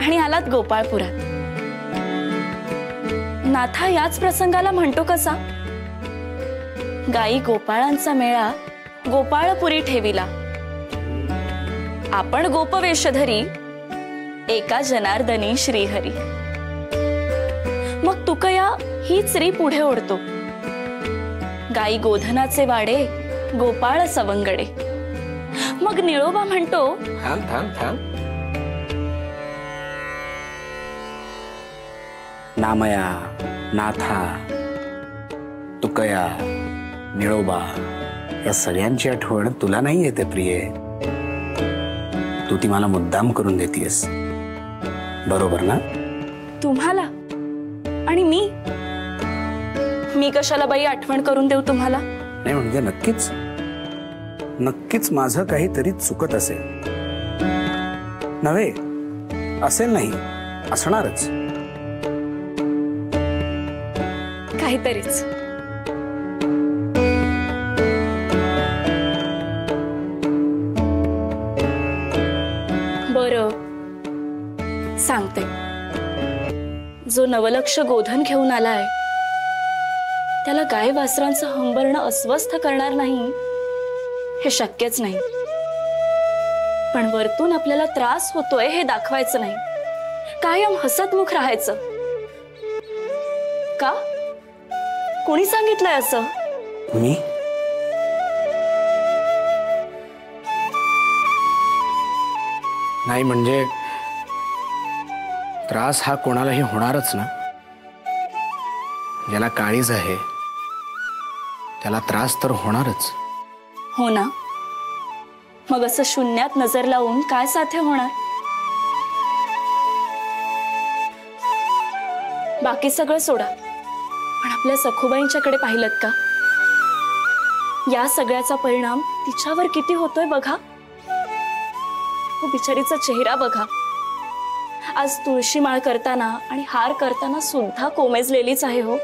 आणि आलात गोपाळपुरात। नाथा याच प्रसंगाला म्हणतो कसा, गाई गोपाळांचा मेळा गोपाळपुरी ठेविला, आपण गोपवेशधरी एका जनार्दनी श्रीहरी। मग तुकया ही स्त्री पुढे ओढतो, गाई गोधनाचे वाडे गोपाळ सवंगडे। मग निळोबा म्हणतो, थांब थांब थांब, नामया, नाथा, तुकया, निळोबा या सगळ्यांची आठवण तुला नाही येते प्रिये, तू ती मला मुद्दाम करून देतेस, बरोबर ना? तुम्हाला आणि मी कशाला बाई आठवण करून देऊ तुम्हाला? नाही म्हणजे नक्कीच नक्कीच माझं काहीतरी चुकत असेल, नव्हे असेल नाही, असणारच काहीतरीच। बरं सांगते, जो नवलक्ष गोधन घेऊन आलाय त्याला गाय वासरांचं हंबरणं अस्वस्थ करणार नाही हे शक्यच नाही, पण वरतून आपल्याला त्रास होतोय हे दाखवायचं नाही, कायम हसतमुख राहायचं। का? कोणी सांगितलंय असं? मी? नाही म्हणजे त्रास हा कोणालाही होणारच ना, ज्याला काळीज आहे त्याला त्रास तर होणारच। हो ना, मग असं शून्यात नजर लावून काय साध्य होणार? बाकी सगळं सोडा, पण आपल्या सखूबाईंच्याकडे पाहिलत का? या सगळ्याचा परिणाम तिच्यावर किती होतोय बघा। हो बिचारीचा चेहरा बघा, आज तुळशी माळ करताना आणि हार करताना सुद्धा कोमेजलेलीच आहे हो।